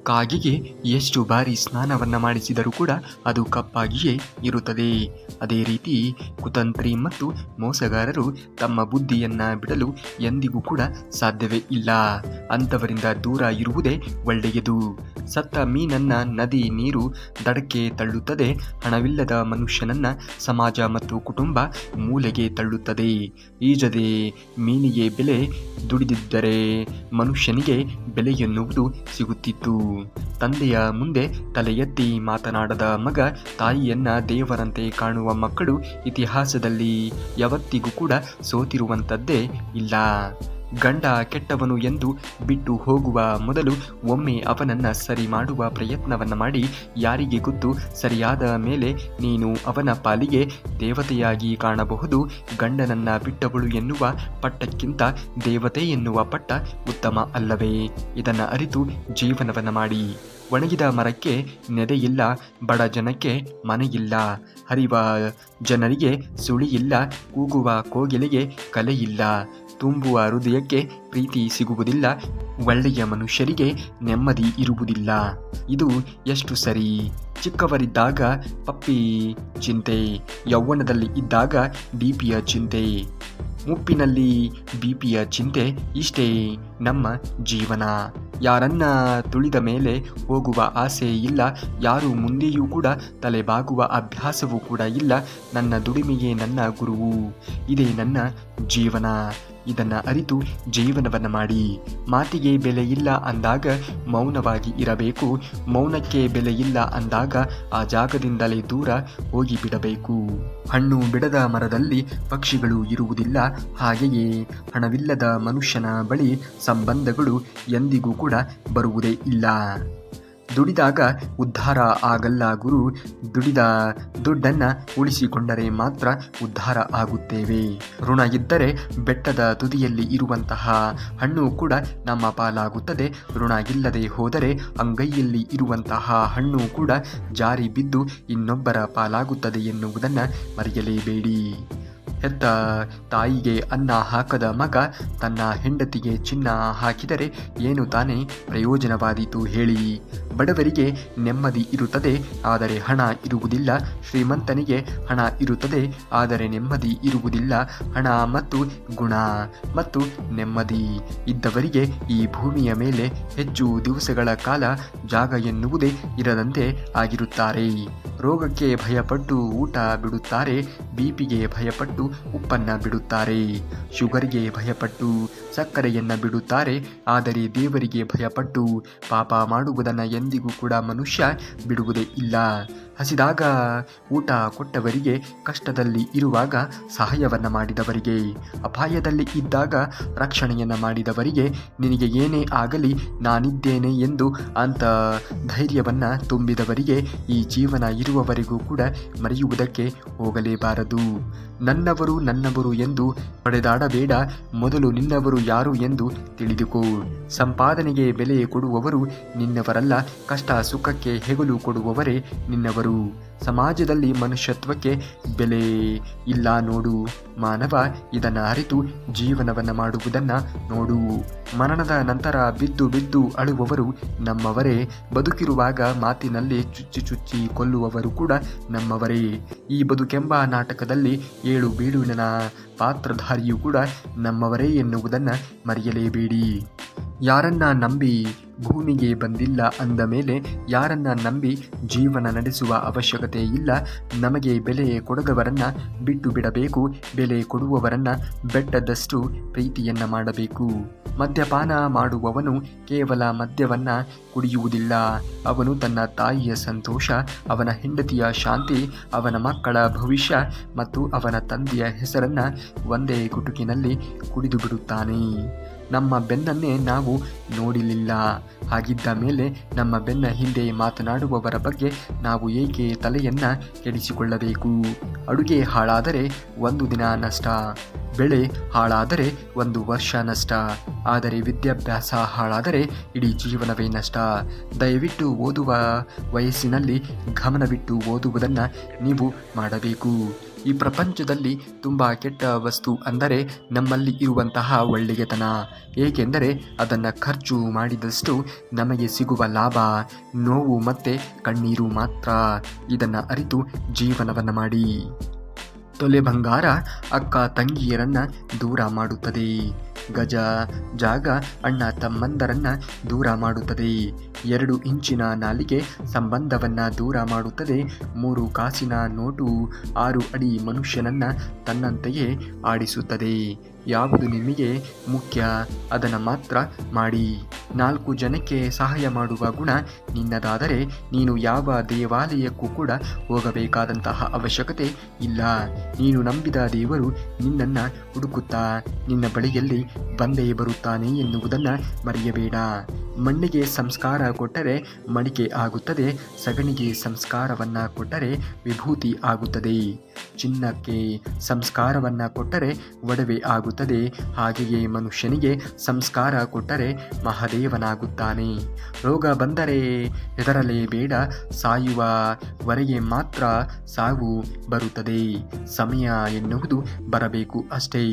ಕಾಗೆಗೆ ಎಷ್ಟು ಬಾರಿ ಸ್ನಾನವನ್ನು ಮಾಡಿಸಿದರೂ ಕೂಡ ಅದು ಕಪ್ಪಾಗಿಯೇ ಇರುತ್ತದೆ. ಅದೇ ರೀತಿ ಕುತಂತ್ರಿ ಮತ್ತು ಮೋಸಗಾರರು ತಮ್ಮ ಬುದ್ಧಿಯನ್ನು ಬಿಡಲು ಎಂದಿಗೂ ಕೂಡ ಸಾಧ್ಯವೇ ಇಲ್ಲ. ಅಂಥವರಿಂದ ದೂರ ಇರುವುದೇ ಒಳ್ಳೆಯದು. ಸತ್ತ ಮೀನನ್ನ ನದಿ ನೀರು ದಡಕ್ಕೆ ತಳ್ಳುತ್ತದೆ. ಹಣವಿಲ್ಲದ ಮನುಷ್ಯನನ್ನ ಸಮಾಜ ಮತ್ತು ಕುಟುಂಬ ಮೂಲೆಗೆ ತಳ್ಳುತ್ತದೆ. ಈಜದೆ ಮೀನಿಗೆ ಬೆಲೆ, ದುಡಿದಿದ್ದರೆ ಮನುಷ್ಯನಿಗೆ ಬೆಲೆ ಎನ್ನುವುದು ಸಿಗುತ್ತಿತ್ತು. ತಂದೆಯ ಮುಂದೆ ತಲೆ ಎತ್ತಿ ಮಾತನಾಡದ ಮಗ, ತಾಯಿಯನ್ನ ದೇವರಂತೆ ಕಾಣುವ ಮಕ್ಕಳು ಇತಿಹಾಸದಲ್ಲಿ ಯಾವತ್ತಿಗೂ ಕೂಡ ಸೋತಿರುವಂಥದ್ದೇ ಇಲ್ಲ. ಗಂಡ ಕೆಟ್ಟವನು ಎಂದು ಬಿಟ್ಟು ಹೋಗುವ ಮೊದಲು ಒಮ್ಮೆ ಅವನನ್ನು ಸರಿ ಮಾಡುವ ಪ್ರಯತ್ನವನ್ನು ಮಾಡಿ, ಯಾರಿಗೆ ಗೊತ್ತು ಸರಿಯಾದ ಮೇಲೆ ನೀನು ಅವನ ಪಾಲಿಗೆ ದೇವತೆಯಾಗಿ ಕಾಣಬಹುದು. ಗಂಡನನ್ನ ಬಿಟ್ಟವಳು ಎನ್ನುವ ಪಟ್ಟಕ್ಕಿಂತ ದೇವತೆ ಎನ್ನುವ ಪಟ್ಟ ಉತ್ತಮ ಅಲ್ಲವೇ? ಇದನ್ನು ಅರಿತು ಜೀವನವನ್ನು ಮಾಡಿ. ಒಣಗಿದ ಮರಕ್ಕೆ ನೆದೆಯಿಲ್ಲ, ಬಡ ಜನಕ್ಕೆ ಮನೆಯಿಲ್ಲ, ಹರಿವ ಜನರಿಗೆ ಸುಳಿಯಿಲ್ಲ, ಕೂಗುವ ಕೋಗಿಲೆಗೆ ಕಲೆಯಿಲ್ಲ, ತುಂಬುವ ಹೃದಯಕ್ಕೆ ಪ್ರೀತಿ ಸಿಗುವುದಿಲ್ಲ, ಒಳ್ಳೆಯ ಮನುಷ್ಯರಿಗೆ ನೆಮ್ಮದಿ ಇರುವುದಿಲ್ಲ. ಇದು ಎಷ್ಟು ಸರಿ? ಚಿಕ್ಕವರಿದ್ದಾಗ ಪಪ್ಪಿ ಚಿಂತೆ, ಯೌವನದಲ್ಲಿ ಇದ್ದಾಗ ಬಿಪಿಯ ಚಿಂತೆ, ಮುಪ್ಪಿನಲ್ಲಿ ಬಿಪಿಯ ಚಿಂತೆ. ಇಷ್ಟೇ ನಮ್ಮ ಜೀವನ. ಯಾರನ್ನ ತುಳಿದ ಮೇಲೆ ಹೋಗುವ ಆಸೆ ಇಲ್ಲ, ಯಾರು ಮುಂದೆಯೂ ಕೂಡ ತಲೆಬಾಗುವ ಅಭ್ಯಾಸವೂ ಕೂಡ ಇಲ್ಲ. ನನ್ನ ದುಡಿಮೆಯೇ ನನ್ನ ಗುರುವು, ಇದೇ ನನ್ನ ಜೀವನ. ಇದನ್ನು ಅರಿತು ಜೀವನವನ್ನು ಮಾಡಿ. ಮಾತಿಗೆ ಬೆಲೆ ಇಲ್ಲ ಅಂದಾಗ ಮೌನವಾಗಿ ಇರಬೇಕು. ಮೌನಕ್ಕೆ ಬೆಲೆ ಇಲ್ಲ ಅಂದಾಗ ಆ ಜಾಗದಿಂದಲೇ ದೂರ ಹೋಗಿಬಿಡಬೇಕು. ಹಣ್ಣು ಬಿಡದ ಮರದಲ್ಲಿ ಪಕ್ಷಿಗಳು ಇರುವುದಿಲ್ಲ. ಹಾಗೆಯೇ ಹಣವಿಲ್ಲದ ಮನುಷ್ಯನ ಬಳಿ ಸಂಬಂಧಗಳು ಎಂದಿಗೂ ಕೂಡ ಬರುವುದೇ ಇಲ್ಲ. ದುಡಿದಾಗ ಉದ್ಧಾರ ಆಗಲ್ಲ ಗುರು, ದುಡಿದ ದುಡ್ಡನ್ನು ಉಳಿಸಿಕೊಂಡರೆ ಮಾತ್ರ ಉದ್ಧಾರ ಆಗುತ್ತೇವೆ. ಋಣ ಇದ್ದರೆ ಬೆಟ್ಟದ ತುದಿಯಲ್ಲಿ ಇರುವಂತಹ ಹಣ್ಣು ಕೂಡ ನಮ್ಮ ಪಾಲಾಗುತ್ತದೆ. ಋಣ ಇಲ್ಲದೆ ಹೋದರೆ ಅಂಗೈಯಲ್ಲಿ ಇರುವಂತಹ ಹಣ್ಣು ಕೂಡ ಜಾರಿ ಬಿದ್ದು ಇನ್ನೊಬ್ಬರ ಪಾಲಾಗುತ್ತದೆ ಎನ್ನುವುದನ್ನು ಮರೆಯಲೇಬೇಡಿ. ಹೆತ್ತ ತಾಯಿಗೆ ಅನ್ನ ಹಾಕದ ಮಗ ತನ್ನ ಹೆಂಡತಿಗೆ ಚಿನ್ನ ಹಾಕಿದರೆ ಏನು ತಾನೇ ಪ್ರಯೋಜನವಾದೀತು ಹೇಳಿ? ಬಡವರಿಗೆ ನೆಮ್ಮದಿ ಇರುತ್ತದೆ, ಆದರೆ ಹಣ ಇರುವುದಿಲ್ಲ. ಶ್ರೀಮಂತನಿಗೆ ಹಣ ಇರುತ್ತದೆ, ಆದರೆ ನೆಮ್ಮದಿ ಇರುವುದಿಲ್ಲ. ಹಣ ಮತ್ತು ಗುಣ ಮತ್ತು ನೆಮ್ಮದಿ ಇದ್ದವರಿಗೆ ಈ ಭೂಮಿಯ ಮೇಲೆ ಹೆಚ್ಚು ದಿವಸಗಳ ಕಾಲ ಜಾಗ ಎನ್ನುವುದೇ ಇರದಂತೆ ಆಗಿರುತ್ತಾರೆ. ರೋಗಕ್ಕೆ ಭಯಪಟ್ಟು ಊಟ ಬಿಡುತ್ತಾರೆ, ಬಿಪಿಗೆ ಭಯಪಟ್ಟು ಉಪ್ಪನ್ನು ಬಿಡುತ್ತಾರೆ, ಶುಗರ್ಗೆ ಭಯಪಟ್ಟು ಸಕ್ಕರೆಯನ್ನು ಬಿಡುತ್ತಾರೆ. ಆದರೆ ದೇವರಿಗೆ ಭಯಪಟ್ಟು ಪಾಪ ಮಾಡುವುದನ್ನು ಎಂದಿಗೂ ಕೂಡ ಮನುಷ್ಯ ಬಿಡುವುದೇ ಇಲ್ಲ. ಹಸಿದಾಗ ಊಟ ಕೊಟ್ಟವರಿಗೆ, ಕಷ್ಟದಲ್ಲಿ ಇರುವಾಗ ಸಹಾಯವನ್ನು ಮಾಡಿದವರಿಗೆ, ಅಪಾಯದಲ್ಲಿ ಇದ್ದಾಗ ರಕ್ಷಣೆಯನ್ನು ಮಾಡಿದವರಿಗೆ, ನಿನಗೆ ಏನೇ ಆಗಲಿ ನಾನಿದ್ದೇನೆ ಎಂದು ಅಂತ ಧೈರ್ಯವನ್ನು ತುಂಬಿದವರಿಗೆ, ಈ ಜೀವನ ಇರುವವರೆಗೂ ಕೂಡ ಮರೆಯುವುದಕ್ಕೆ ಹೋಗಲೇಬಾರದು. ನನ್ನವರು ನನ್ನವರು ಎಂದು ಹೊಡೆದಾಡಬೇಡ, ಮೊದಲು ನಿನ್ನವರು ಯಾರು ಎಂದು ತಿಳಿದುಕೋ. ಸಂಪಾದನೆಗೆ ಬೆಲೆ ಕೊಡುವವರು ನಿನ್ನವರಲ್ಲ, ಕಷ್ಟ ಸುಖಕ್ಕೆ ಹೆಗಲು ಕೊಡುವವರೇ ನಿನ್ನವರು. ಸಮಾಜದಲ್ಲಿ ಮನುಷ್ಯತ್ವಕ್ಕೆ ಬೆಲೆ ಇಲ್ಲ ನೋಡು ಮಾನವ. ಇದನ್ನು ಅರಿತು ಜೀವನವನ್ನು ಮಾಡುವುದನ್ನು ನೋಡು. ಮರಣದ ನಂತರ ಬಿದ್ದು ಬಿದ್ದು ಅಳುವವರು ನಮ್ಮವರೇ. ಬದುಕಿರುವಾಗ ಮಾತಿನಲ್ಲಿ ಚುಚ್ಚಿ ಚುಚ್ಚಿ ಕೊಲ್ಲುವವರು ಕೂಡ ನಮ್ಮವರೇ. ಈ ಬದುಕೆಂಬ ನಾಟಕದಲ್ಲಿ ಏಳು ಬೀಳುವಿನ ಪಾತ್ರಧಾರಿಯೂ ಕೂಡ ನಮ್ಮವರೇ ಎನ್ನುವುದನ್ನು ಮರೆಯಲೇಬೇಡಿ. ಯಾರನ್ನ ನಂಬಿ ಭೂಮಿಗೆ ಬಂದಿಲ್ಲ ಅಂದ ಮೇಲೆ ಯಾರನ್ನ ನಂಬಿ ಜೀವನ ನಡೆಸುವ ಅವಶ್ಯಕತೆ ಇಲ್ಲ. ನಮಗೆ ಬೆಲೆ ಕೊಡದವರನ್ನ ಬಿಟ್ಟು ಬಿಡಬೇಕು, ಬೆಲೆ ಕೊಡುವವರನ್ನ ಬೆಟ್ಟದಷ್ಟು ಪ್ರೀತಿಯನ್ನ ಮಾಡಬೇಕು. ಮದ್ಯಪಾನ ಮಾಡುವವನು ಕೇವಲ ಮದ್ಯವನ್ನ ಕುಡಿಯುವುದಿಲ್ಲ, ಅವನು ತನ್ನ ತಾಯಿಯ ಸಂತೋಷ, ಅವನ ಹೆಂಡತಿಯ ಶಾಂತಿ, ಅವನ ಮಕ್ಕಳ ಭವಿಷ್ಯ ಮತ್ತು ಅವನ ತಂದೆಯ ಹೆಸರನ್ನ ಒಂದೇ ಗುಟುಕಿನಲ್ಲಿ ಕುಡಿದು ಬಿಡುತ್ತಾನೆ. ನಮ್ಮ ಬೆನ್ನನ್ನೇ ನಾವು ನೋಡಿಲಿಲ್ಲ, ಹಾಗಿದ್ದ ಮೇಲೆ ನಮ್ಮ ಬೆನ್ನ ಹಿಂದೆ ಮಾತನಾಡುವವರ ಬಗ್ಗೆ ನಾವು ಏಕೆ ತಲೆಯನ್ನು ಕೆಡಿಸಿಕೊಳ್ಳಬೇಕು? ಅಡುಗೆ ಹಾಳಾದರೆ ಒಂದು ದಿನ ನಷ್ಟ, ಬೆಳೆ ಹಾಳಾದರೆ ಒಂದು ವರ್ಷ ನಷ್ಟ, ಆದರೆ ವಿದ್ಯಾಭ್ಯಾಸ ಹಾಳಾದರೆ ಇಡೀ ಜೀವನವೇ ನಷ್ಟ. ದಯವಿಟ್ಟು ಓದುವ ವಯಸ್ಸಿನಲ್ಲಿ ಗಮನವಿಟ್ಟು ಓದುವುದನ್ನು ನೀವು ಮಾಡಬೇಕು. ಈ ಪ್ರಪಂಚದಲ್ಲಿ ತುಂಬ ಕೆಟ್ಟ ವಸ್ತು ಅಂದರೆ ನಮ್ಮಲ್ಲಿ ಇರುವಂತಹ ಒಳ್ಳೆಯತನ. ಏಕೆಂದರೆ ಅದನ್ನು ಖರ್ಚು ಮಾಡಿದಷ್ಟು ನಮಗೆ ಸಿಗುವ ಲಾಭ ನೋವು ಮತ್ತು ಕಣ್ಣೀರು ಮಾತ್ರ. ಇದನ್ನು ಅರಿತು ಜೀವನವನ್ನು ಮಾಡಿ. ತೊಲೆ ಬಂಗಾರ ಅಕ್ಕ ತಂಗಿಯರನ್ನ ದೂರ ಮಾಡುತ್ತದೆ. ಗಜ ಜಾಗ ಅಣ್ಣ ತಮ್ಮಂದರನ್ನ ದೂರ ಮಾಡುತ್ತದೆ. 2 ಇಂಚಿನ ನಾಲಿಗೆ ಸಂಬಂಧವನ್ನ ದೂರ ಮಾಡುತ್ತದೆ. 3 ಕಾಸಿನ ನೋಟು 6 ಅಡಿ ಮನುಷ್ಯನನ್ನ ತನ್ನಂತೆಯೇ ಆಡಿಸುತ್ತದೆ. ಯಾವುದು ನಿಮಗೆ ಮುಖ್ಯ ಅದನ್ನು ಮಾತ್ರ ಮಾಡಿ. 4 ಜನಕ್ಕೆ ಸಹಾಯ ಮಾಡುವ ಗುಣ ನಿನ್ನದಾದರೆ ನೀನು ಯಾವ ದೇವಾಲಯಕ್ಕೂ ಕೂಡ ಹೋಗಬೇಕಾದಂತಹ ಅವಶ್ಯಕತೆ ಇಲ್ಲ. ನೀನು ನಂಬಿದ ದೇವರು ನಿನ್ನನ್ನು ಹುಡುಕುತ್ತಾ ನಿನ್ನ ಬಳಿಯಲ್ಲಿ ಬಂದೇ ಬರುತ್ತಾನೆ ಎನ್ನುವುದನ್ನು ಮರೆಯಬೇಡ. ಮಣ್ಣಿಗೆ ಸಂಸ್ಕಾರ ಕೊಟ್ಟರೆ ಮಡಿಕೆ ಆಗುತ್ತದೆ. ಸಗಣಿಗೆ ಸಂಸ್ಕಾರವನ್ನು ಕೊಟ್ಟರೆ ವಿಭೂತಿ ಆಗುತ್ತದೆ. ಚಿನ್ನಕ್ಕೆ ಸಂಸ್ಕಾರವನ್ನು ಕೊಟ್ಟರೆ ಒಡವೆ ಆಗುತ್ತದೆ. ಹಾಗೆಯೇ ಮನುಷ್ಯನಿಗೆ ಸಂಸ್ಕಾರ ಕೊಟ್ಟರೆ ಮಹಾದೇವನಾಗುತ್ತಾನೆ. ರೋಗ ಬಂದರೆ ಹೆದರಲೇಬೇಡ. ಸಾಯುವವರೆಗೆ ಮಾತ್ರ ಸಾವು ಬರುತ್ತದೆ. ಸಮಯ ಎನ್ನುವುದು ಬರಬೇಕು ಅಷ್ಟೇ.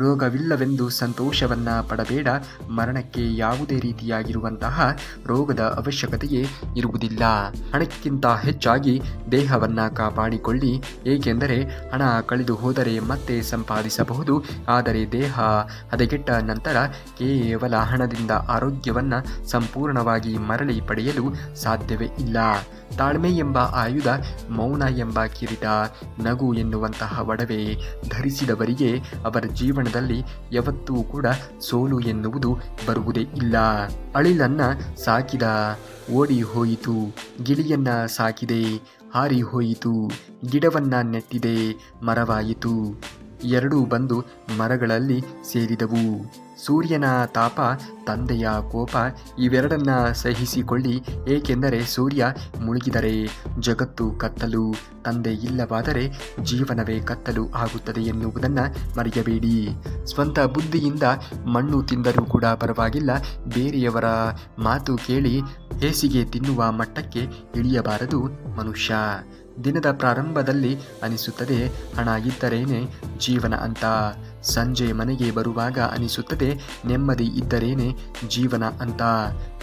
ರೋಗವಿಲ್ಲವೆಂದು ಸಂತೋಷವನ್ನ ಪಡಬೇಡ. ಮರಣಕ್ಕೆ ಯಾವುದೇ ರೀತಿಯಾಗಿರುವಂತಹ ರೋಗದ ಅವಶ್ಯಕತೆಯೇ ಇರುವುದಿಲ್ಲ. ಹಣಕ್ಕಿಂತ ಹೆಚ್ಚಾಗಿ ದೇಹವನ್ನ ಕಾಪಾಡಿಕೊಳ್ಳಿ. ಏಕೆಂದರೆ ಹಣ ಕಳೆದು ಹೋದರೆ ಮತ್ತೆ ಸಂಪಾದಿಸಬಹುದು, ಆದರೆ ದೇಹ ಹದಗೆಟ್ಟ ನಂತರ ಕೇವಲ ಹಣದಿಂದ ಆರೋಗ್ಯವನ್ನ ಸಂಪೂರ್ಣವಾಗಿ ಮರಳಿ ಪಡೆಯಲು ಸಾಧ್ಯವೇ ಇಲ್ಲ. ತಾಳ್ಮೆ ಎಂಬ ಆಯುಧ, ಮೌನ ಎಂಬ ಕಿರೀಟ, ನಗು ಎನ್ನುವಂತಹ ಒಡವೆ ಧರಿಸಿದವರಿಗೆ ಅವರ ಜೀವನದಲ್ಲಿ ಯಾವತ್ತೂ ಕೂಡ ಸೋಲು ಎನ್ನುವುದು ಬರುವುದೇ ಇಲ್ಲ. ಅಳಿಲನ್ನ ಸಾಕಿದ ಓಡಿ ಹೋಯಿತು, ಗಿಳಿಯನ್ನ ಸಾಕಿದೆ ಹಾರಿ ಹೋಯಿತು, ಗಿಡವನ್ನ ನೆಟ್ಟಿದೆ ಮರವಾಯಿತು, ಎರಡೂ ಬಂದು ಮರಗಳಲ್ಲಿ ಸೇರಿದವು. ಸೂರ್ಯನ ತಾಪ, ತಂದೆಯ ಕೋಪ ಇವೆರಡನ್ನ ಸಹಿಸಿಕೊಳ್ಳಿ. ಏಕೆಂದರೆ ಸೂರ್ಯ ಮುಳುಗಿದರೆ ಜಗತ್ತು ಕತ್ತಲು, ತಂದೆ ಇಲ್ಲವಾದರೆ ಜೀವನವೇ ಕತ್ತಲು ಆಗುತ್ತದೆ ಎನ್ನುವುದನ್ನು ಮರೆಯಬೇಡಿ. ಸ್ವಂತ ಬುದ್ಧಿಯಿಂದ ಮಣ್ಣು ತಿಂದರೂ ಕೂಡ ಪರವಾಗಿಲ್ಲ, ಬೇರೆಯವರ ಮಾತು ಕೇಳಿ ಹೇಸಿಗೆ ತಿನ್ನುವ ಮಟ್ಟಕ್ಕೆ ಇಳಿಯಬಾರದು ಮನುಷ್ಯ. ದಿನದ ಪ್ರಾರಂಭದಲ್ಲಿ ಅನಿಸುತ್ತದೆ ಹಣ ಇದ್ದರೇನೆ ಜೀವನ ಅಂತ. ಸಂಜೆ ಮನೆಗೆ ಬರುವಾಗ ಅನಿಸುತ್ತದೆ ನೆಮ್ಮದಿ ಇದ್ದರೇನೆ ಜೀವನ ಅಂತ.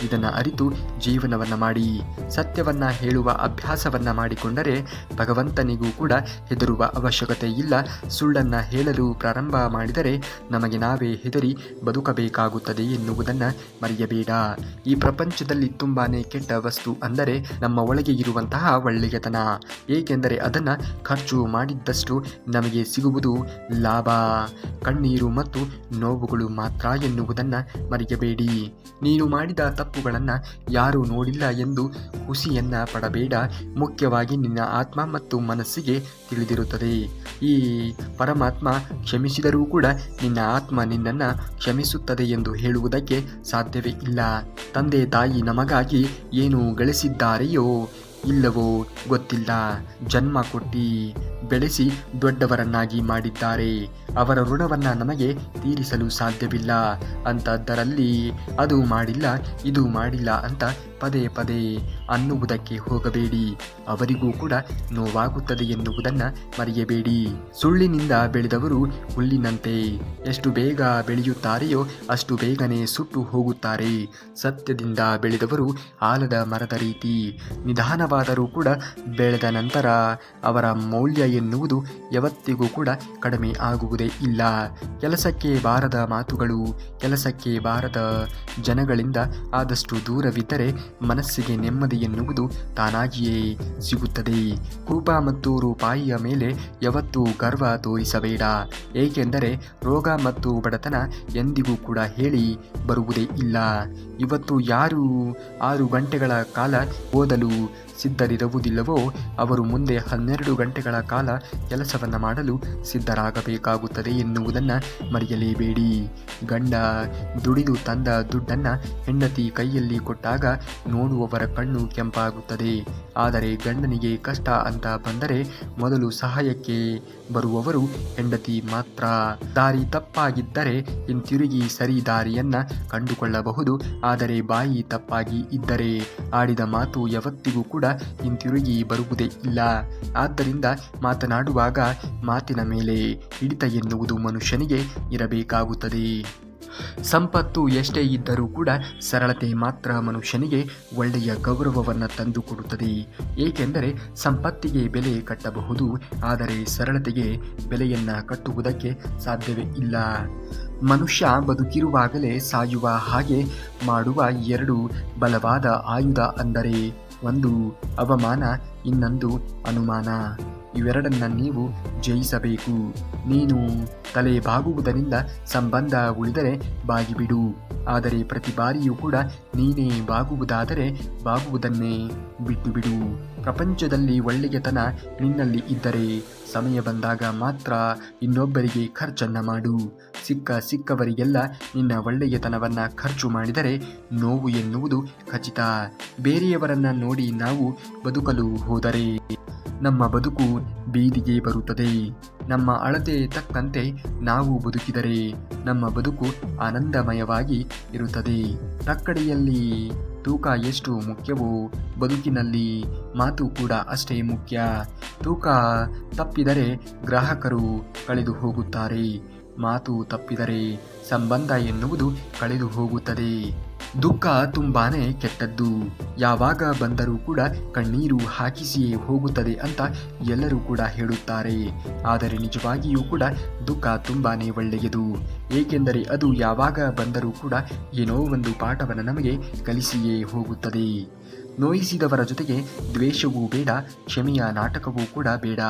ಇದನ್ನು ಅರಿತು ಜೀವನವನ್ನು ಮಾಡಿ. ಸತ್ಯವನ್ನ ಹೇಳುವ ಅಭ್ಯಾಸವನ್ನ ಮಾಡಿಕೊಂಡರೆ ಭಗವಂತನಿಗೂ ಕೂಡ ಹೆದರುವ ಅವಶ್ಯಕತೆ ಇಲ್ಲ. ಸುಳ್ಳನ್ನು ಹೇಳಲು ಪ್ರಾರಂಭ ಮಾಡಿದರೆ ನಮಗೆ ನಾವೇ ಹೆದರಿ ಬದುಕಬೇಕಾಗುತ್ತದೆ ಎನ್ನುವುದನ್ನು ಮರೆಯಬೇಡ. ಈ ಪ್ರಪಂಚದಲ್ಲಿ ತುಂಬಾನೇ ಕೆಟ್ಟ ವಸ್ತು ಅಂದರೆ ನಮ್ಮ ಒಳಗೆ ಇರುವಂತಹ ಒಳ್ಳೆಯತನ. ಏಕೆಂದರೆ ಅದನ್ನು ಖರ್ಚು ಮಾಡಿದ್ದಷ್ಟು ನಮಗೆ ಸಿಗುವುದು ಲಾಭ, ಕಣ್ಣೀರು ಮತ್ತು ನೋವುಗಳು ಮಾತ್ರ ಎನ್ನುವುದನ್ನು ಮರೆಯಬೇಡಿ. ನೀನು ಮಾಡಿದ ತಪ್ಪುಗಳನ್ನು ಯಾರೂ ನೋಡಿಲ್ಲ ಎಂದು ಖುಷಿಯನ್ನ ಪಡಬೇಡ. ಮುಖ್ಯವಾಗಿ ನಿನ್ನ ಆತ್ಮ ಮತ್ತು ಮನಸ್ಸಿಗೆ ತಿಳಿದಿರುತ್ತದೆ. ಈ ಪರಮಾತ್ಮ ಕ್ಷಮಿಸಿದರೂ ಕೂಡ ನಿನ್ನ ಆತ್ಮ ನಿನ್ನನ್ನು ಕ್ಷಮಿಸುತ್ತದೆ ಎಂದು ಹೇಳುವುದಕ್ಕೆ ಸಾಧ್ಯವೇ ಇಲ್ಲ. ತಂದೆ ತಾಯಿ ನಮಗಾಗಿ ಏನು ಗಳಿಸಿದ್ದಾರೆಯೋ ಇಲ್ಲವೋ ಗೊತ್ತಿಲ್ಲ. ಜನ್ಮ ಕೊಟ್ಟು ಬೆಳೆಸಿ ದೊಡ್ಡವರನ್ನಾಗಿ ಮಾಡಿದ್ದಾರೆ. ಅವರ ಋಣವನ್ನು ನಮಗೆ ತೀರಿಸಲು ಸಾಧ್ಯವಿಲ್ಲ. ಅಂಥದ್ದರಲ್ಲಿ ಅದು ಮಾಡಿಲ್ಲ ಇದು ಮಾಡಿಲ್ಲ ಅಂತ ಪದೇ ಪದೇ ಅನ್ನುವುದಕ್ಕೆ ಹೋಗಬೇಡಿ. ಅವರಿಗೂ ಕೂಡ ನೋವಾಗುತ್ತದೆ ಎನ್ನುವುದನ್ನು ಮರೆಯಬೇಡಿ. ಸುಳ್ಳಿನಿಂದ ಬೆಳೆದವರು ಹುಲ್ಲಿನಂತೆ ಎಷ್ಟು ಬೇಗ ಬೆಳೆಯುತ್ತಾರೆಯೋ ಅಷ್ಟು ಬೇಗನೆ ಸುಟ್ಟು ಹೋಗುತ್ತಾರೆ. ಸತ್ಯದಿಂದ ಬೆಳೆದವರು ಆಲದ ಮರದ ರೀತಿ, ನಿಧಾನವಾದರೂ ಕೂಡ ಬೆಳೆದ ನಂತರ ಅವರ ಮೌಲ್ಯ ಎನ್ನುವುದು ಯಾವತ್ತಿಗೂ ಕೂಡ ಕಡಿಮೆ ಆಗುವುದೇ ಇಲ್ಲ. ಕೆಲಸಕ್ಕೆ ಬಾರದ ಮಾತುಗಳು, ಕೆಲಸಕ್ಕೆ ಬಾರದ ಜನಗಳಿಂದ ಆದಷ್ಟು ದೂರವಿದ್ದರೆ ಮನಸ್ಸಿಗೆ ನೆಮ್ಮದಿ ಎನ್ನುವುದು ತಾನಾಗಿಯೇ ಸಿಗುತ್ತದೆ. ಕೋಪ ಮತ್ತು ರೂಪಾಯಿಯ ಮೇಲೆ ಯಾವತ್ತೂ ಗರ್ವ ತೋರಿಸಬೇಡ. ಏಕೆಂದರೆ ರೋಗ ಮತ್ತು ಬಡತನ ಎಂದಿಗೂ ಕೂಡ ಹೇಳಿ ಬರುವುದೇ ಇಲ್ಲ. ಇವತ್ತು ಯಾರು 6 ಗಂಟೆಗಳ ಕಾಲ ಓದಲು ಸಿದ್ಧರಿರುವುದಿಲ್ಲವೋ ಅವರು ಮುಂದೆ 12 ಗಂಟೆಗಳ ಕಾಲ ಕೆಲಸವನ್ನು ಮಾಡಲು ಸಿದ್ಧರಾಗಬೇಕಾಗುತ್ತದೆ. ಕೆಂಪಾಗುತ್ತದೆ ಎನ್ನುವುದನ್ನು ಮರೆಯಲೇಬೇಡಿ. ಗಂಡ ದುಡಿದು ತಂದ ದುಡ್ಡನ್ನು ಹೆಂಡತಿ ಕೈಯಲ್ಲಿ ಕೊಟ್ಟಾಗ ನೋಡುವವರ ಕಣ್ಣು ಕೆಂಪಾಗುತ್ತದೆ. ಆದರೆ ಗಂಡನಿಗೆ ಕಷ್ಟ ಅಂತ ಬಂದರೆ ಮೊದಲು ಸಹಾಯಕ್ಕೆ ಬರುವವರು ಹೆಂಡತಿ ಮಾತ್ರ. ದಾರಿ ತಪ್ಪಾಗಿದ್ದರೆ ಹಿಂತಿರುಗಿ ಸರಿ ದಾರಿಯನ್ನ ಕಂಡುಕೊಳ್ಳಬಹುದು. ಆದರೆ ಬಾಯಿ ತಪ್ಪಾಗಿ ಇದ್ದರೆ ಆಡಿದ ಮಾತು ಯಾವತ್ತಿಗೂ ಕೂಡ ಹಿಂತಿರುಗಿ ಬರುವುದೇ ಇಲ್ಲ. ಆದ್ದರಿಂದ ಮಾತನಾಡುವಾಗ ಮಾತಿನ ಮೇಲೆ ಹಿಡಿತ ಎನ್ನುವುದು ಮನುಷ್ಯನಿಗೆ ಇರಬೇಕಾಗುತ್ತದೆ. ಸಂಪತ್ತು ಎಷ್ಟೇ ಇದ್ದರೂ ಕೂಡ ಸರಳತೆ ಮಾತ್ರ ಮನುಷ್ಯನಿಗೆ ಒಳ್ಳೆಯ ಗೌರವವನ್ನು ತಂದುಕೊಡುತ್ತದೆ. ಏಕೆಂದರೆ ಸಂಪತ್ತಿಗೆ ಬೆಲೆ ಕಟ್ಟಬಹುದು, ಆದರೆ ಸರಳತೆಗೆ ಬೆಲೆಯನ್ನು ಕಟ್ಟುವುದಕ್ಕೆ ಸಾಧ್ಯವೇ ಇಲ್ಲ. ಮನುಷ್ಯ ಬದುಕಿರುವಾಗಲೇ ಸಾಯುವ ಹಾಗೆ ಮಾಡುವ ಎರಡು ಬಲವಾದ ಆಯುಧ ಅಂದರೆ ಒಂದು ಅವಮಾನ, ಇನ್ನೊಂದು ಅನುಮಾನ. ಇವೆರಡನ್ನ ನೀವು ಜಯಿಸಬೇಕು. ನೀನು ತಲೆ ಬಾಗುವುದರಿಂದ ಸಂಬಂಧ ಉಳಿದರೆ ಬಾಗಿಬಿಡು. ಆದರೆ ಪ್ರತಿ ಬಾರಿಯೂ ಕೂಡ ನೀನೇ ಬಾಗುವುದಾದರೆ ಬಾಗುವುದನ್ನೇ ಬಿಟ್ಟು ಬಿಡು. ಪ್ರಪಂಚದಲ್ಲಿ ಒಳ್ಳೆಯತನ ನಿನ್ನಲ್ಲಿ ಇದ್ದರೆ ಸಮಯ ಬಂದಾಗ ಮಾತ್ರ ಇನ್ನೊಬ್ಬರಿಗೆ ಖರ್ಚನ್ನ ಮಾಡು. ಸಿಕ್ಕವರಿಗೆಲ್ಲ ನಿನ್ನ ಒಳ್ಳೆಯತನವನ್ನು ಖರ್ಚು ಮಾಡಿದರೆ ನೋವು ಎನ್ನುವುದು ಖಚಿತ. ಬೇರೆಯವರನ್ನ ನೋಡಿ ನಾವು ಬದುಕಲು ಹೋದರೆ ನಮ್ಮ ಬದುಕು ಬೀದಿಗೆ ಬರುತ್ತದೆ. ನಮ್ಮ ಅಳತೆ ತಕ್ಕಂತೆ ನಾವು ಬದುಕಿದರೆ ನಮ್ಮ ಬದುಕು ಆನಂದಮಯವಾಗಿ ಇರುತ್ತದೆ. ತಕ್ಕಡಿಯಲ್ಲಿ ತೂಕ ಎಷ್ಟು ಮುಖ್ಯವೋ ಬದುಕಿನಲ್ಲಿ ಮಾತು ಕೂಡ ಅಷ್ಟೇ ಮುಖ್ಯ. ತೂಕ ತಪ್ಪಿದರೆ ಗ್ರಾಹಕರು ಕಳೆದು ಹೋಗುತ್ತಾರೆ. ಮಾತು ತಪ್ಪಿದರೆ ಸಂಬಂಧ ಎನ್ನುವುದು ಕಳೆದು ಹೋಗುತ್ತದೆ. ದುಃಖ ತುಂಬಾನೇ ಕೆಟ್ಟದ್ದು. ಯಾವಾಗ ಬಂದರೂ ಕೂಡ ಕಣ್ಣೀರು ಹಾಕಿಸಿಯೇ ಹೋಗುತ್ತದೆ ಅಂತ ಎಲ್ಲರೂ ಕೂಡ ಹೇಳುತ್ತಾರೆ. ಆದರೆ ನಿಜವಾಗಿಯೂ ಕೂಡ ದುಃಖ ತುಂಬಾನೇ ಒಳ್ಳೆಯದು. ಏಕೆಂದರೆ ಅದು ಯಾವಾಗ ಬಂದರೂ ಕೂಡ ಏನೋ ಒಂದು ಪಾಠವನ್ನು ನಮಗೆ ಕಲಿಸಿಯೇ ಹೋಗುತ್ತದೆ. ನೋಯಿಸಿದವರ ಜೊತೆಗೆ ದ್ವೇಷವೂ ಬೇಡ, ಕ್ಷಮೆಯ ನಾಟಕವೂ ಕೂಡ ಬೇಡ.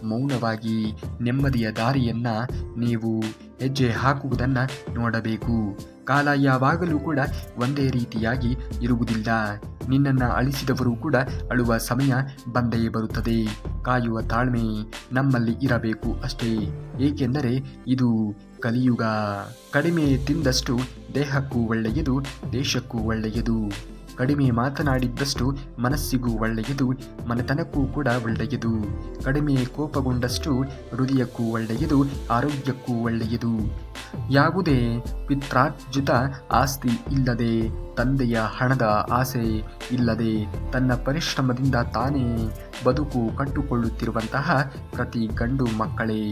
ಮೌನವಾಗಿ ನೆಮ್ಮದಿಯ ದಾರಿಯನ್ನ ನೀವು ಹೆಜ್ಜೆ ಹಾಕುವುದನ್ನು ನೋಡಬೇಕು. ಕಾಲ ಯಾವಾಗಲೂ ಕೂಡ ಒಂದೇ ರೀತಿಯಾಗಿ ಇರುವುದಿಲ್ಲ. ನಿನ್ನನ್ನು ಅಳಿಸಿದವರು ಕೂಡ ಅಳುವ ಸಮಯ ಬಂದೇ ಬರುತ್ತದೆ. ಕಾಯುವ ತಾಳ್ಮೆ ನಮ್ಮಲ್ಲಿ ಇರಬೇಕು ಅಷ್ಟೇ. ಏಕೆಂದರೆ ಇದು ಕಲಿಯುಗ. ಕಡಿಮೆ ತಿಂದಷ್ಟು ದೇಹಕ್ಕೂ ಒಳ್ಳೆಯದು, ದೇಶಕ್ಕೂ ಒಳ್ಳೆಯದು. ಕಡಿಮೆ ಮಾತನಾಡಿದ್ದಷ್ಟು ಮನಸ್ಸಿಗೂ ಒಳ್ಳೆಯದು, ಮನೆತನಕ್ಕೂ ಕೂಡ ಒಳ್ಳೆಯದು. ಕಡಿಮೆ ಕೋಪಗೊಂಡಷ್ಟು ಹೃದಯಕ್ಕೂ ಒಳ್ಳೆಯದು, ಆರೋಗ್ಯಕ್ಕೂ ಒಳ್ಳೆಯದು. ಯಾವುದೇ ಪಿತ್ರಾರ್ಜಿತ ಆಸ್ತಿ ಇಲ್ಲದೆ, ತಂದೆಯ ಹಣದ ಆಸೆ ಇಲ್ಲದೆ, ತನ್ನ ಪರಿಶ್ರಮದಿಂದ ತಾನೇ ಬದುಕು ಕಟ್ಟುಕೊಳ್ಳುತ್ತಿರುವಂತಹ ಪ್ರತಿ ಗಂಡು ಮಕ್ಕಳೇ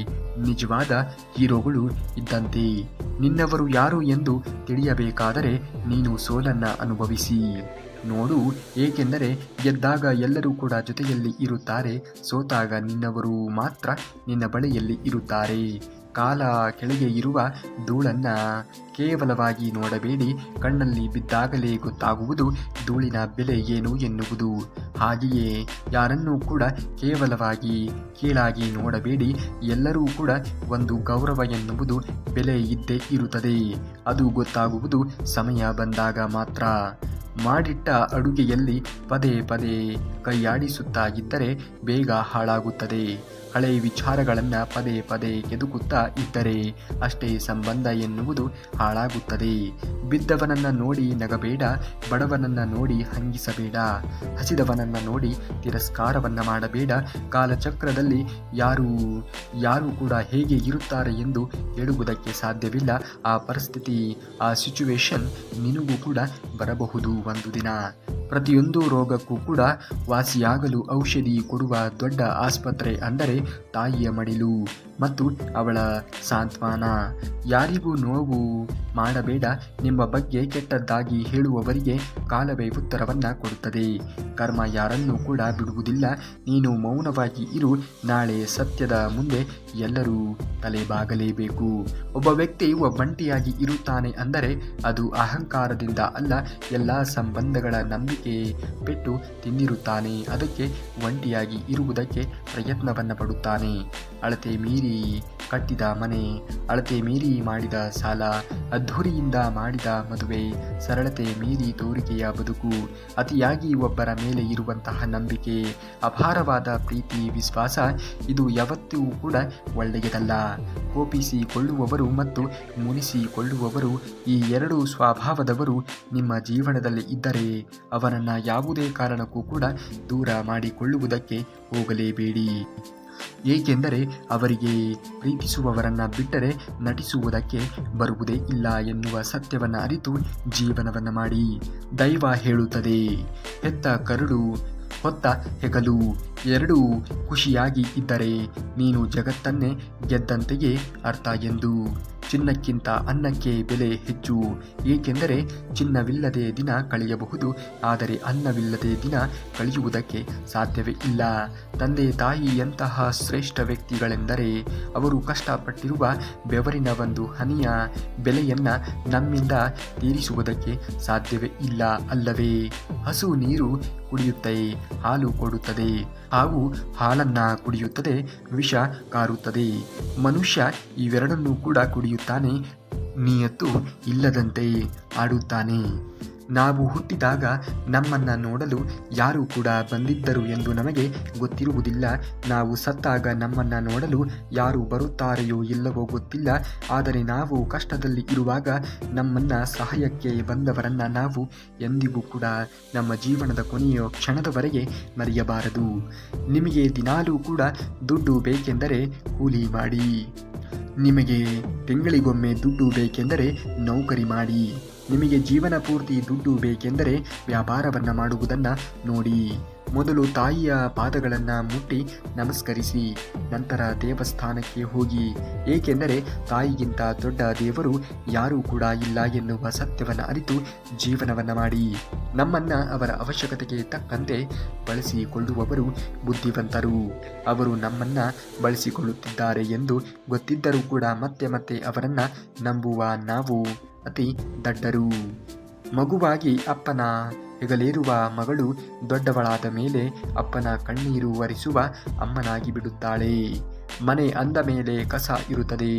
ನಿಜವಾದ ಹೀರೋಗಳು ಇದ್ದಂತೆ. ನಿನ್ನವರು ಯಾರು ಎಂದು ತಿಳಿಯಬೇಕಾದರೆ ನೀನು ಸೋಲನ್ನ ಅನುಭವಿಸಿ ನೋಡು. ಏಕೆಂದರೆ ಗೆದ್ದಾಗ ಎಲ್ಲರೂ ಕೂಡ ಜೊತೆಯಲ್ಲಿ ಇರುತ್ತಾರೆ, ಸೋತಾಗ ನಿನ್ನವರು ಮಾತ್ರ ನಿನ್ನ ಬಳಿಯಲ್ಲಿ ಇರುತ್ತಾರೆ. ಕಾಲ ಕೆಳಗೆ ಇರುವ ಧೂಳನ್ನ ಕೇವಲವಾಗಿ ನೋಡಬೇಡಿ, ಕಣ್ಣಲ್ಲಿ ಬಿದ್ದಾಗಲೇ ಗೊತ್ತಾಗುವುದು ಧೂಳಿನ ಬೆಲೆ ಏನು ಎನ್ನುವುದು. ಹಾಗೆಯೇ ಯಾರನ್ನೂ ಕೂಡ ಕೇವಲವಾಗಿ ಕೀಳಾಗಿ ನೋಡಬೇಡಿ. ಎಲ್ಲರೂ ಕೂಡ ಒಂದು ಗೌರವ ಎನ್ನುವುದು ಬೆಲೆ ಇದ್ದೇ ಇರುತ್ತದೆ. ಅದು ಗೊತ್ತಾಗುವುದು ಸಮಯ ಬಂದಾಗ ಮಾತ್ರ. ಮಾಡಿಟ್ಟ ಅಡುಗೆಯಲ್ಲಿ ಪದೇ ಪದೇ ಕೈಯಾಡಿಸುತ್ತಾ ಇದ್ದರೆ ಬೇಗ ಹಾಳಾಗುತ್ತದೆ. ಹಳೆ ವಿಚಾರಗಳನ್ನು ಪದೇ ಪದೇ ಕೆದಕುತ್ತಾ ಇದ್ದರೆ ಅಷ್ಟೇ ಸಂಬಂಧ ಎನ್ನುವುದು ಹಾಳಾಗುತ್ತದೆ. ಬಿದ್ದವನನ್ನ ನೋಡಿ ನಗಬೇಡ, ಬಡವನನ್ನ ನೋಡಿ ಹಂಗಿಸಬೇಡ, ಹಸಿದವನನ್ನ ನೋಡಿ ತಿರಸ್ಕಾರವನ್ನ ಮಾಡಬೇಡ. ಕಾಲಚಕ್ರದಲ್ಲಿ ಯಾರು ಕೂಡ ಹೇಗೆ ಇರುತ್ತಾರೆ ಎಂದು ಹೇಳುವುದಕ್ಕೆ ಸಾಧ್ಯವಿಲ್ಲ. ಆ ಪರಿಸ್ಥಿತಿ, ಆ ಸಿಚುವೇಶನ್ ನಿನಗೂ ಕೂಡ ಬರಬಹುದು ಒಂದು ದಿನ. ಪ್ರತಿಯೊಂದು ರೋಗಕ್ಕೂ ಕೂಡ ವಾಸಿಯಾಗಲು ಔಷಧಿ ಕೊಡುವ ದೊಡ್ಡ ಆಸ್ಪತ್ರೆ ಅಂದರೆ ತಾಯಿಯ ಮಡಿಲು ಮತ್ತು ಅವಳ ಸಾಂತ್ವನ. ಯಾರಿಗೂ ನೋವು ಮಾಡಬೇಡ. ನಿಮ್ಮ ಬಗ್ಗೆ ಕೆಟ್ಟದ್ದಾಗಿ ಹೇಳುವವರಿಗೆ ಕಾಲವೇ ಉತ್ತರವನ್ನ ಕೊಡುತ್ತದೆ. ಕರ್ಮ ಯಾರನ್ನೂ ಕೂಡ ಬಿಡುವುದಿಲ್ಲ. ನೀನು ಮೌನವಾಗಿ ಇರು. ನಾಳೆ ಸತ್ಯದ ಮುಂದೆ ಎಲ್ಲರೂ ತಲೆಬಾಗಲೇಬೇಕು. ಒಬ್ಬ ವ್ಯಕ್ತಿ ಒಬ್ಬಂಟಿಯಾಗಿ ಇರುತ್ತಾನೆ ಅಂದರೆ ಅದು ಅಹಂಕಾರದಿಂದ ಅಲ್ಲ, ಎಲ್ಲ ಸಂಬಂಧಗಳ ನಂಬಿಕೆ ಪೆಟ್ಟು ತಿಂದಿರುತ್ತಾನೆ. ಅದಕ್ಕೆ ಒಂಟಿಯಾಗಿ ಇರುವುದಕ್ಕೆ ಪ್ರಯತ್ನವನ್ನು ಪಡುತ್ತಾನೆ. ಅಳತೆ ಮೀರಿ ಕಟ್ಟಿದ ಮನೆ, ಅಳತೆ ಮೀರಿ ಮಾಡಿದ ಸಾಲ, ಅದ್ಧೂರಿಯಿಂದ ಮಾಡಿದ ಮದುವೆ, ಸರಳತೆ ಮೀರಿ ತೋರಿಕೆಯ ಬದುಕು, ಅತಿಯಾಗಿ ಒಬ್ಬರ ಮೇಲೆ ಇರುವಂತಹ ನಂಬಿಕೆ, ಅಪಾರವಾದ ಪ್ರೀತಿ ವಿಶ್ವಾಸ, ಇದು ಯಾವತ್ತೂ ಕೂಡ ಒಳ್ಳೆಯದಲ್ಲ. ಕೋಪಿಸಿಕೊಳ್ಳುವವರು ಮತ್ತು ಮುನಿಸಿಕೊಳ್ಳುವವರು ಈ ಎರಡು ಸ್ವಭಾವದವರು ನಿಮ್ಮ ಜೀವನದಲ್ಲಿ ಇದ್ದರೆ ಅವರನ್ನು ಯಾವುದೇ ಕಾರಣಕ್ಕೂ ಕೂಡ ದೂರ ಮಾಡಿಕೊಳ್ಳುವುದಕ್ಕೆ ಹೋಗಲೇಬೇಡಿ. ಏಕೆಂದರೆ ಅವರಿಗೆ ಪ್ರೀತಿಸುವವರನ್ನು ಬಿಟ್ಟರೆ ನಟಿಸುವುದಕ್ಕೆ ಬರುವುದೇ ಇಲ್ಲ ಎನ್ನುವ ಸತ್ಯವನ್ನು ಅರಿತು ಜೀವನವನ್ನು ಮಾಡಿ. ದೈವ ಹೇಳುತ್ತದೆ, ಹೆತ್ತ ಕರುಳು ಹೊತ್ತ ಹೆಗಲು ಎರಡೂ ಖುಷಿಯಾಗಿ ಇದ್ದರೆ ನೀನು ಜಗತ್ತನ್ನೇ ಗೆದ್ದಂತೆಯೇ ಅರ್ಥ ಎಂದು. ಚಿನ್ನಕ್ಕಿಂತ ಅನ್ನಕ್ಕೆ ಬೆಲೆ ಹೆಚ್ಚು, ಏಕೆಂದರೆ ಚಿನ್ನವಿಲ್ಲದೆ ದಿನ ಕಳೆಯಬಹುದು, ಆದರೆ ಅನ್ನವಿಲ್ಲದೆ ದಿನ ಕಳೆಯುವುದಕ್ಕೆ ಸಾಧ್ಯವೇ ಇಲ್ಲ. ತಂದೆ ತಾಯಿಯಂತಹ ಶ್ರೇಷ್ಠ ವ್ಯಕ್ತಿಗಳೆಂದರೆ ಅವರು ಕಷ್ಟಪಟ್ಟಿರುವ ಬೆವರಿನ ಒಂದು ಹನಿಯ ಬೆಲೆಯನ್ನು ನಮ್ಮಿಂದ ತೀರಿಸುವುದಕ್ಕೆ ಸಾಧ್ಯವೇ ಇಲ್ಲ ಅಲ್ಲವೇ? ಹಸು ನೀರು ಕುಡಿಯುತ್ತೆ, ಹಾಲು ಕೊಡುತ್ತದೆ, ಹಾಗೂ ಹಾಲನ್ನು ಕುಡಿಯುತ್ತದೆ, ವಿಷ ಕಾರುತ್ತದೆ. ಮನುಷ್ಯ ಇವೆರಡನ್ನೂ ಕೂಡ ಕುಡಿಯುತ್ತಾನೆ, ನಿಯತ್ತು ಇಲ್ಲದಂತೆ ಆಡುತ್ತಾನೆ. ನಾವು ಹುಟ್ಟಿದಾಗ ನಮ್ಮನ್ನು ನೋಡಲು ಯಾರೂ ಕೂಡ ಬಂದಿದ್ದರು ಎಂದು ನಮಗೆ ಗೊತ್ತಿರುವುದಿಲ್ಲ. ನಾವು ಸತ್ತಾಗ ನಮ್ಮನ್ನು ನೋಡಲು ಯಾರು ಬರುತ್ತಾರೆಯೋ ಇಲ್ಲವೋ ಗೊತ್ತಿಲ್ಲ. ಆದರೆ ನಾವು ಕಷ್ಟದಲ್ಲಿ ಇರುವಾಗ ನಮ್ಮನ್ನು ಸಹಾಯಕ್ಕೆ ಬಂದವರನ್ನು ನಾವು ಎಂದಿಗೂ ಕೂಡ ನಮ್ಮ ಜೀವನದ ಕೊನೆಯ ಕ್ಷಣದವರೆಗೆ ಮರೆಯಬಾರದು. ನಿಮಗೆ ದಿನಾಲೂ ಕೂಡ ದುಡ್ಡು ಬೇಕೆಂದರೆ ಕೂಲಿ ಮಾಡಿ. ನಿಮಗೆ ತಿಂಗಳಿಗೊಮ್ಮೆ ದುಡ್ಡು ಬೇಕೆಂದರೆ ನೌಕರಿ ಮಾಡಿ. ನಿಮಗೆ ಜೀವನ ಪೂರ್ತಿ ದುಡ್ಡು ಬೇಕೆಂದರೆ ವ್ಯಾಪಾರವನ್ನು ಮಾಡುವುದನ್ನು ನೋಡಿ. ಮೊದಲು ತಾಯಿಯ ಪಾದಗಳನ್ನು ಮುಟ್ಟಿ ನಮಸ್ಕರಿಸಿ, ನಂತರ ದೇವಸ್ಥಾನಕ್ಕೆ ಹೋಗಿ. ಏಕೆಂದರೆ ತಾಯಿಗಿಂತ ದೊಡ್ಡ ದೇವರು ಯಾರೂ ಕೂಡ ಇಲ್ಲ ಎನ್ನುವ ಸತ್ಯವನ್ನು ಅರಿತು ಜೀವನವನ್ನು ಮಾಡಿ. ನಮ್ಮನ್ನು ಅವರ ಅವಶ್ಯಕತೆಗೆ ತಕ್ಕಂತೆ ಬಳಸಿಕೊಳ್ಳುವವರು ಬುದ್ಧಿವಂತರು. ಅವರು ನಮ್ಮನ್ನು ಬಳಸಿಕೊಳ್ಳುತ್ತಿದ್ದಾರೆ ಎಂದು ಗೊತ್ತಿದ್ದರೂ ಕೂಡ ಮತ್ತೆ ಮತ್ತೆ ಅವರನ್ನು ನಂಬುವ ನಾವು ಅತಿ ದಡ್ಡರು. ಮಗುವಾಗಿ ಅಪ್ಪನ ಹೆಗಲೇರುವ ಮಗಳು ದೊಡ್ಡವಳಾದ ಮೇಲೆ ಅಪ್ಪನ ಕಣ್ಣೀರು ಒರೆಸುವ ಅಮ್ಮನಾಗಿ ಬಿಡುತ್ತಾಳೆ. ಮನೆ ಅಂದ ಮೇಲೆ ಕಸ ಇರುತ್ತದೆ,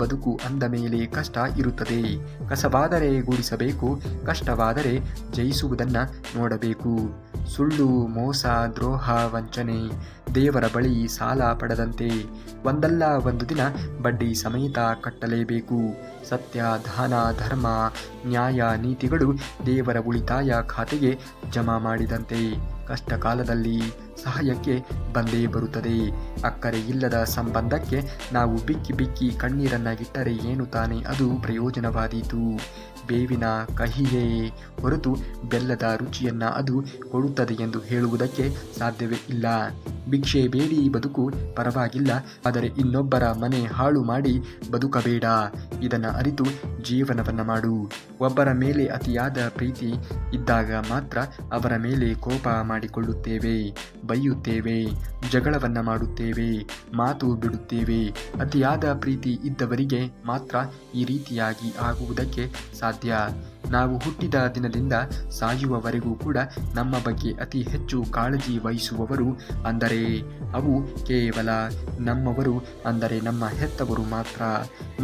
ಬದುಕು ಅಂದ ಮೇಲೆ ಕಷ್ಟ ಇರುತ್ತದೆ. ಕಸವಾದರೆ ಗೂಡಿಸಬೇಕು, ಕಷ್ಟವಾದರೆ ಜಯಿಸುವುದನ್ನು ನೋಡಬೇಕು. ಸುಳ್ಳು, ಮೋಸ, ದ್ರೋಹ, ವಂಚನೆ, ದೇವರ ಬಳಿ ಸಾಲ ಪಡೆದಂತೆ ಒಂದಲ್ಲ ಒಂದು ದಿನ ಬಡ್ಡಿ ಸಮೇತ ಕಟ್ಟಲೇಬೇಕು. ಸತ್ಯ, ದಾನ, ಧರ್ಮ, ನ್ಯಾಯ, ನೀತಿಗಳು ದೇವರ ಉಳಿತಾಯ ಖಾತೆಗೆ ಜಮಾ ಮಾಡಿದಂತೆ ಕಷ್ಟ ಕಾಲದಲ್ಲಿ ಸಹಾಯಕ್ಕೆ ಬಂದೇ ಬರುತ್ತದೆ. ಅಕ್ಕರೆ ಇಲ್ಲದ ಸಂಬಂಧಕ್ಕೆ ನಾವು ಬಿಕ್ಕಿ ಬಿಕ್ಕಿ ಕಣ್ಣೀರನ್ನು ಇಟ್ಟರೆ ಏನು ತಾನೇ ಅದು ಪ್ರಯೋಜನವಾದೀತು? ಬೇವಿನ ಕಹಿಯೇ ಹೊರತು ಬೆಲ್ಲದ ರುಚಿಯನ್ನು ಅದು ಕೊಡುತ್ತದೆ ಎಂದು ಹೇಳುವುದಕ್ಕೆ ಸಾಧ್ಯವೇ ಇಲ್ಲ. ಭಿಕ್ಷೆ ಬೇಡಿ ಬದುಕು ಪರವಾಗಿಲ್ಲ, ಆದರೆ ಇನ್ನೊಬ್ಬರ ಮನೆ ಹಾಳು ಮಾಡಿ ಬದುಕಬೇಡ. ಇದನ್ನು ಅರಿತು ಜೀವನವನ್ನು ಮಾಡು. ಒಬ್ಬರ ಮೇಲೆ ಅತಿಯಾದ ಪ್ರೀತಿ ಇದ್ದಾಗ ಮಾತ್ರ ಅವರ ಮೇಲೆ ಕೋಪ ಮಾಡಿಕೊಳ್ಳುತ್ತೇವೆ, ಬೈಯುತ್ತೇವೆ, ಜಗಳವನ್ನು ಮಾಡುತ್ತೇವೆ, ಮಾತು ಬಿಡುತ್ತೇವೆ. ಅತಿಯಾದ ಪ್ರೀತಿ ಇದ್ದವರಿಗೆ ಮಾತ್ರ ಈ ರೀತಿಯಾಗಿ ಆಗುವುದಕ್ಕೆ ಸಾಧ್ಯ. ನಾವು ಹುಟ್ಟಿದ ದಿನದಿಂದ ಸಾಯುವವರೆಗೂ ಕೂಡ ನಮ್ಮ ಬಗ್ಗೆ ಅತಿ ಹೆಚ್ಚು ಕಾಳಜಿ ವಹಿಸುವವರು ಅಂದರೆ ಅವು ಕೇವಲ ನಮ್ಮವರು, ಅಂದರೆ ನಮ್ಮ ಹೆತ್ತವರು ಮಾತ್ರ.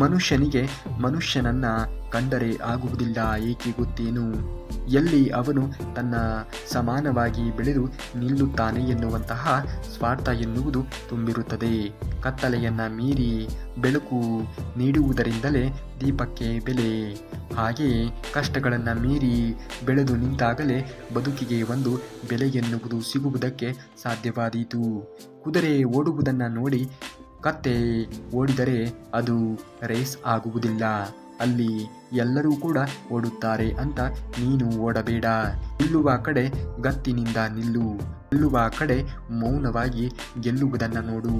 ಮನುಷ್ಯನಿಗೆ ಮನುಷ್ಯನನ್ನು ಕಂಡರೆ ಆಗುವುದಿಲ್ಲ, ಏಕೆ ಗೊತ್ತೇನು? ಎಲ್ಲಿ ಅವನು ತನ್ನ ಸಮಾನವಾಗಿ ಬೆಳೆದು ನಿಲ್ಲುತ್ತಾನೆ ಎನ್ನುವಂತಹ ಸ್ವಾರ್ಥ ಎನ್ನುವುದು ತುಂಬಿರುತ್ತದೆ. ಕತ್ತಲೆಯನ್ನು ಮೀರಿ ಬೆಳಕು ನೀಡುವುದರಿಂದಲೇ ದೀಪಕ್ಕೆ ಬೆಲೆ. ಹಾಗೆಯೇ ಕಷ್ಟಗಳನ್ನು ಮೀರಿ ಬೆಳೆದು ನಿಂತಾಗಲೇ ಬದುಕಿಗೆ ಒಂದು ಬೆಲೆ ಎನ್ನುವುದು ಸಿಗುವುದಕ್ಕೆ ಸಾಧ್ಯವಾದೀತು. ಕುದುರೆ ಓಡುವುದನ್ನು ನೋಡಿ ಕತ್ತೆ ಓಡಿದರೆ ಅದು ರೇಸ್ ಆಗುವುದಿಲ್ಲ. ಅಲ್ಲಿ ಎಲ್ಲರೂ ಕೂಡ ಓಡುತ್ತಾರೆ ಅಂತ ನೀನು ಓಡಬೇಡ. ನಿಲ್ಲುವ ಕಡೆ ಗತ್ತಿನಿಂದ ನಿಲ್ಲು, ನಿಲ್ಲುವ ಕಡೆ ಮೌನವಾಗಿ ಗೆಲ್ಲುವುದನ್ನು ನೋಡು.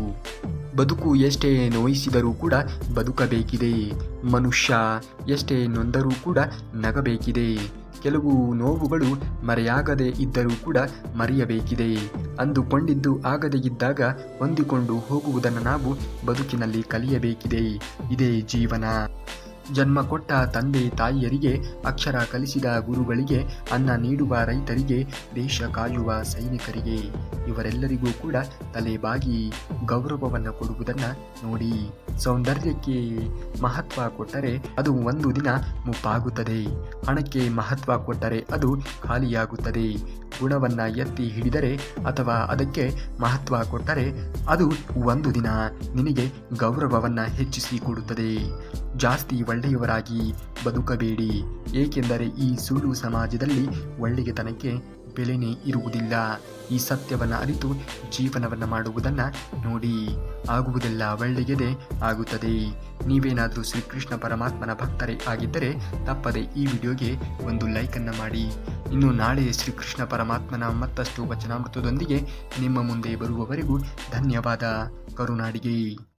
ಬದುಕು ಎಷ್ಟೇ ನೋಯಿಸಿದರೂ ಕೂಡ ಬದುಕಬೇಕಿದೆ. ಮನುಷ್ಯ ಎಷ್ಟೇ ನೊಂದರೂ ಕೂಡ ನಗಬೇಕಿದೆ. ಕೆಲವು ನೋವುಗಳು ಮರೆಯಾಗದೇ ಇದ್ದರೂ ಕೂಡ ಮರೆಯಬೇಕಿದೆ. ಅಂದುಕೊಂಡಿದ್ದು ಆಗದೇ ಇದ್ದಾಗ ಹೊಂದಿಕೊಂಡು ಹೋಗುವುದನ್ನು ನಾವು ಬದುಕಿನಲ್ಲಿ ಕಲಿಯಬೇಕಿದೆ. ಇದೇ ಜೀವನ. ಜನ್ಮ ಕೊಟ್ಟ ತಂದೆ ತಾಯಿಯರಿಗೆ, ಅಕ್ಷರ ಕಲಿಸಿದ ಗುರುಗಳಿಗೆ, ಅನ್ನ ನೀಡುವ ರೈತರಿಗೆ, ದೇಶ ಕಾಯುವ ಸೈನಿಕರಿಗೆ, ಇವರೆಲ್ಲರಿಗೂ ಕೂಡ ತಲೆಬಾಗಿ ಗೌರವವನ್ನು ಕೊಡುವುದನ್ನು ನೋಡಿ. ಸೌಂದರ್ಯಕ್ಕೆ ಮಹತ್ವ ಕೊಟ್ಟರೆ ಅದು ಒಂದು ದಿನ ಮುಪ್ಪಾಗುತ್ತದೆ. ಹಣಕ್ಕೆ ಮಹತ್ವ ಕೊಟ್ಟರೆ ಅದು ಖಾಲಿಯಾಗುತ್ತದೆ. ಗುಣವನ್ನ ಎತ್ತಿ ಹಿಡಿದರೆ ಅಥವಾ ಅದಕ್ಕೆ ಮಹತ್ವ ಕೊಟ್ಟರೆ ಅದು ಒಂದು ದಿನ ನಿನಗೆ ಗೌರವವನ್ನ ಹೆಚ್ಚಿಸಿ ಕೊಡುತ್ತದೆ. ಜಾಸ್ತಿ ಒಳ್ಳೆಯವರಾಗಿ ಬದುಕಬೇಡಿ, ಏಕೆಂದರೆ ಈ ಸುಳ್ಳು ಸಮಾಜದಲ್ಲಿ ಒಳ್ಳೆಯತನಕ್ಕೆ ಬೆಲೆನೇ ಇರುವುದಿಲ್ಲ. ಈ ಸತ್ಯವನ್ನು ಅರಿತು ಜೀವನವನ್ನು ಮಾಡುವುದನ್ನು ನೋಡಿ, ಆಗುವುದೆಲ್ಲ ಒಳ್ಳೆಯದೇ ಆಗುತ್ತದೆ. ನೀವೇನಾದರೂ ಶ್ರೀಕೃಷ್ಣ ಪರಮಾತ್ಮನ ಭಕ್ತರೇ ಆಗಿದ್ದರೆ ತಪ್ಪದೆ ಈ ವಿಡಿಯೋಗೆ ಒಂದು ಲೈಕನ್ನು ಮಾಡಿ. ಇನ್ನು ನಾಳೆ ಶ್ರೀಕೃಷ್ಣ ಪರಮಾತ್ಮನ ಮತ್ತಷ್ಟು ವಚನಾಮೃತದೊಂದಿಗೆ ನಿಮ್ಮ ಮುಂದೆ ಬರುವವರೆಗೂ ಧನ್ಯವಾದ. ಕರುನಾಡಿಗೆ.